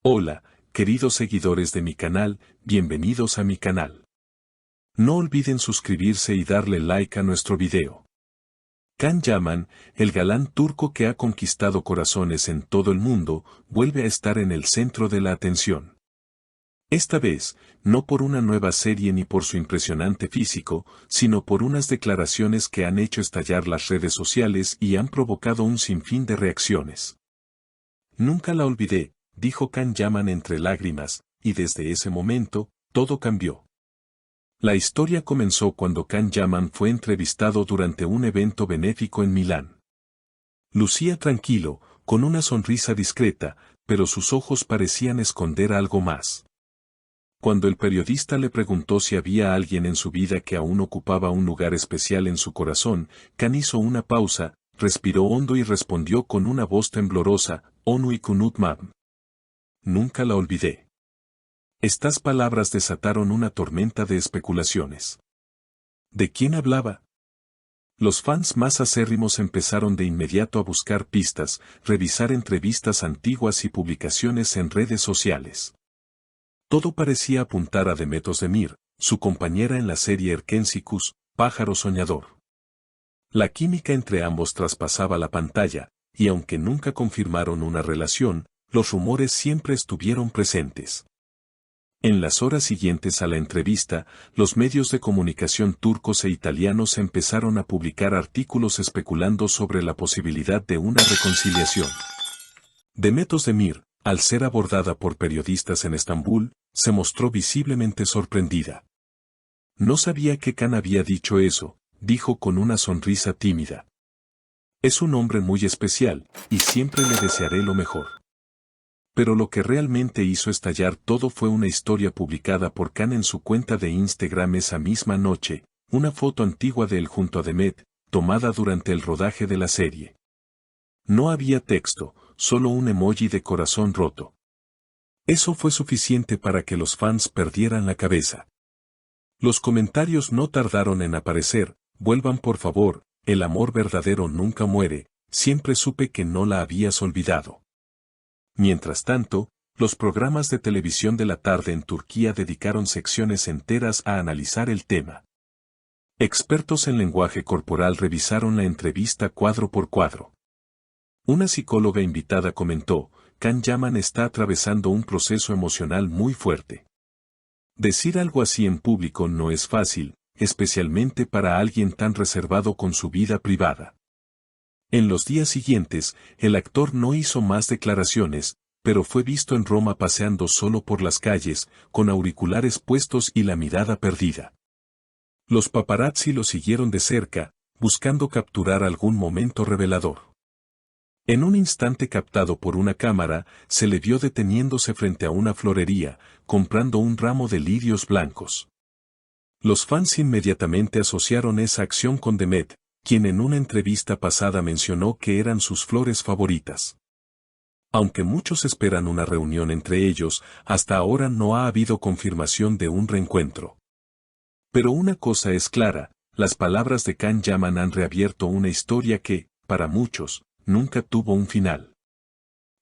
Hola, queridos seguidores de mi canal, bienvenidos a mi canal. No olviden suscribirse y darle like a nuestro video. Can Yaman, el galán turco que ha conquistado corazones en todo el mundo, vuelve a estar en el centro de la atención. Esta vez, no por una nueva serie ni por su impresionante físico, sino por unas declaraciones que han hecho estallar las redes sociales y han provocado un sinfín de reacciones. Nunca la olvidé, dijo Can Yaman entre lágrimas, y desde ese momento, todo cambió. La historia comenzó cuando Can Yaman fue entrevistado durante un evento benéfico en Milán. Lucía tranquilo, con una sonrisa discreta, pero sus ojos parecían esconder algo más. Cuando el periodista le preguntó si había alguien en su vida que aún ocupaba un lugar especial en su corazón, Can hizo una pausa, respiró hondo y respondió con una voz temblorosa, Onu unutmam. Nunca la olvidé. Estas palabras desataron una tormenta de especulaciones. ¿De quién hablaba? Los fans más acérrimos empezaron de inmediato a buscar pistas, revisar entrevistas antiguas y publicaciones en redes sociales. Todo parecía apuntar a Demet Özdemir, su compañera en la serie Erkensicus, Pájaro Soñador. La química entre ambos traspasaba la pantalla, y aunque nunca confirmaron una relación, los rumores siempre estuvieron presentes. En las horas siguientes a la entrevista, los medios de comunicación turcos e italianos empezaron a publicar artículos especulando sobre la posibilidad de una reconciliación. Demet Özdemir, al ser abordada por periodistas en Estambul, se mostró visiblemente sorprendida. No sabía que Can había dicho eso, dijo con una sonrisa tímida. Es un hombre muy especial, y siempre le desearé lo mejor. Pero lo que realmente hizo estallar todo fue una historia publicada por Can en su cuenta de Instagram esa misma noche, una foto antigua de él junto a Demet, tomada durante el rodaje de la serie. No había texto, solo un emoji de corazón roto. Eso fue suficiente para que los fans perdieran la cabeza. Los comentarios no tardaron en aparecer, vuelvan por favor, el amor verdadero nunca muere, siempre supe que no la habías olvidado. Mientras tanto, los programas de televisión de la tarde en Turquía dedicaron secciones enteras a analizar el tema. Expertos en lenguaje corporal revisaron la entrevista cuadro por cuadro. Una psicóloga invitada comentó, Can Yaman está atravesando un proceso emocional muy fuerte. Decir algo así en público no es fácil, especialmente para alguien tan reservado con su vida privada. En los días siguientes, el actor no hizo más declaraciones, pero fue visto en Roma paseando solo por las calles, con auriculares puestos y la mirada perdida. Los paparazzi lo siguieron de cerca, buscando capturar algún momento revelador. En un instante captado por una cámara, se le vio deteniéndose frente a una florería, comprando un ramo de lirios blancos. Los fans inmediatamente asociaron esa acción con Demet, quien en una entrevista pasada mencionó que eran sus flores favoritas. Aunque muchos esperan una reunión entre ellos, hasta ahora no ha habido confirmación de un reencuentro. Pero una cosa es clara, las palabras de Can Yaman han reabierto una historia que, para muchos, nunca tuvo un final.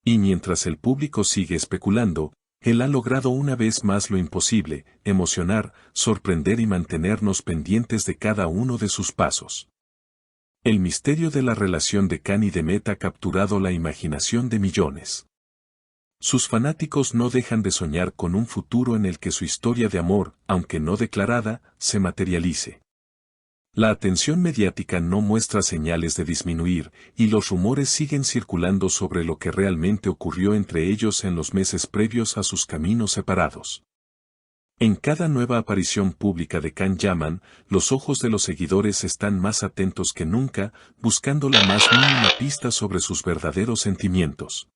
Y mientras el público sigue especulando, él ha logrado una vez más lo imposible, emocionar, sorprender y mantenernos pendientes de cada uno de sus pasos. El misterio de la relación de Can y Demet ha capturado la imaginación de millones. Sus fanáticos no dejan de soñar con un futuro en el que su historia de amor, aunque no declarada, se materialice. La atención mediática no muestra señales de disminuir, y los rumores siguen circulando sobre lo que realmente ocurrió entre ellos en los meses previos a sus caminos separados. En cada nueva aparición pública de Can Yaman, los ojos de los seguidores están más atentos que nunca, buscando la más mínima pista sobre sus verdaderos sentimientos.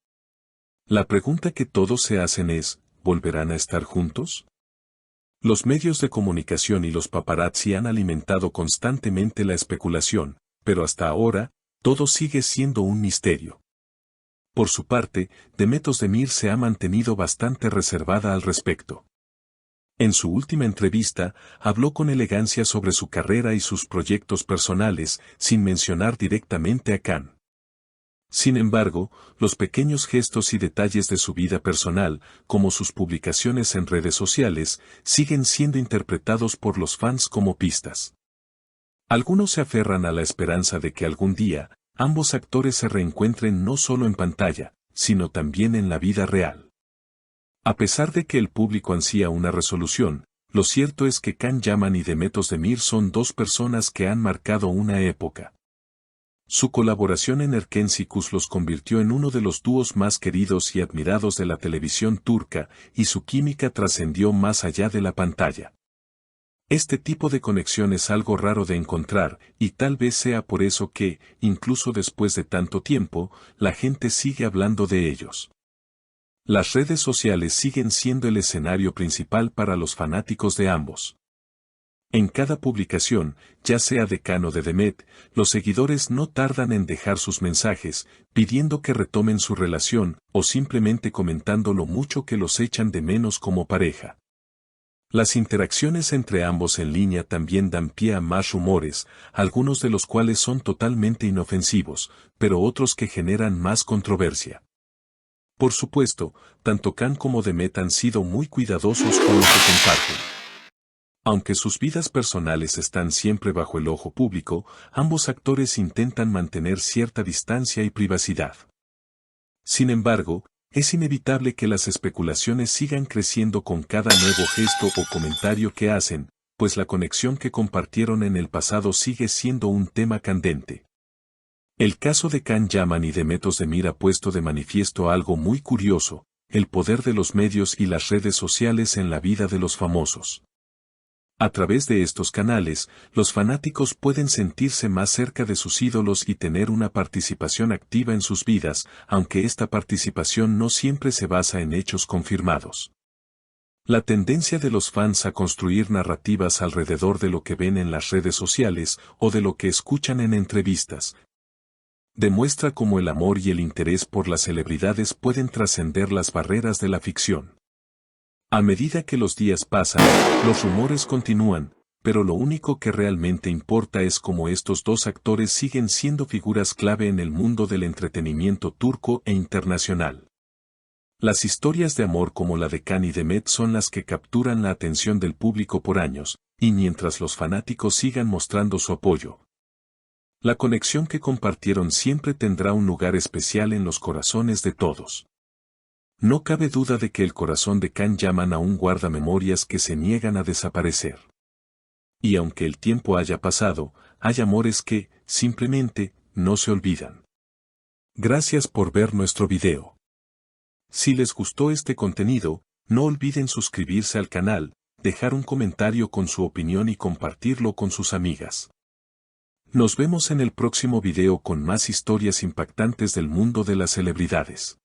La pregunta que todos se hacen es, ¿volverán a estar juntos? Los medios de comunicación y los paparazzi han alimentado constantemente la especulación, pero hasta ahora, todo sigue siendo un misterio. Por su parte, Demet Özdemir se ha mantenido bastante reservada al respecto. En su última entrevista, habló con elegancia sobre su carrera y sus proyectos personales, sin mencionar directamente a Can. Sin embargo, los pequeños gestos y detalles de su vida personal, como sus publicaciones en redes sociales, siguen siendo interpretados por los fans como pistas. Algunos se aferran a la esperanza de que algún día, ambos actores se reencuentren no solo en pantalla, sino también en la vida real. A pesar de que el público ansía una resolución, lo cierto es que Can Yaman y Demet Özdemir son dos personas que han marcado una época. Su colaboración en Erkenci Kuş los convirtió en uno de los dúos más queridos y admirados de la televisión turca, y su química trascendió más allá de la pantalla. Este tipo de conexión es algo raro de encontrar, y tal vez sea por eso que, incluso después de tanto tiempo, la gente sigue hablando de ellos. Las redes sociales siguen siendo el escenario principal para los fanáticos de ambos. En cada publicación, ya sea de Can o de Demet, los seguidores no tardan en dejar sus mensajes, pidiendo que retomen su relación, o simplemente comentando lo mucho que los echan de menos como pareja. Las interacciones entre ambos en línea también dan pie a más rumores, algunos de los cuales son totalmente inofensivos, pero otros que generan más controversia. Por supuesto, tanto Can como Demet han sido muy cuidadosos con lo que comparten. Aunque sus vidas personales están siempre bajo el ojo público, ambos actores intentan mantener cierta distancia y privacidad. Sin embargo, es inevitable que las especulaciones sigan creciendo con cada nuevo gesto o comentario que hacen, pues la conexión que compartieron en el pasado sigue siendo un tema candente. El caso de Can Yaman y Demet Özdemir ha puesto de manifiesto algo muy curioso, el poder de los medios y las redes sociales en la vida de los famosos. A través de estos canales, los fanáticos pueden sentirse más cerca de sus ídolos y tener una participación activa en sus vidas, aunque esta participación no siempre se basa en hechos confirmados. La tendencia de los fans a construir narrativas alrededor de lo que ven en las redes sociales o de lo que escuchan en entrevistas demuestra cómo el amor y el interés por las celebridades pueden trascender las barreras de la ficción. A medida que los días pasan, los rumores continúan, pero lo único que realmente importa es cómo estos dos actores siguen siendo figuras clave en el mundo del entretenimiento turco e internacional. Las historias de amor como la de Can y Demet son las que capturan la atención del público por años, y mientras los fanáticos sigan mostrando su apoyo, la conexión que compartieron siempre tendrá un lugar especial en los corazones de todos. No cabe duda de que el corazón de Can Yaman aún guarda memorias que se niegan a desaparecer. Y aunque el tiempo haya pasado, hay amores que, simplemente, no se olvidan. Gracias por ver nuestro video. Si les gustó este contenido, no olviden suscribirse al canal, dejar un comentario con su opinión y compartirlo con sus amigas. Nos vemos en el próximo video con más historias impactantes del mundo de las celebridades.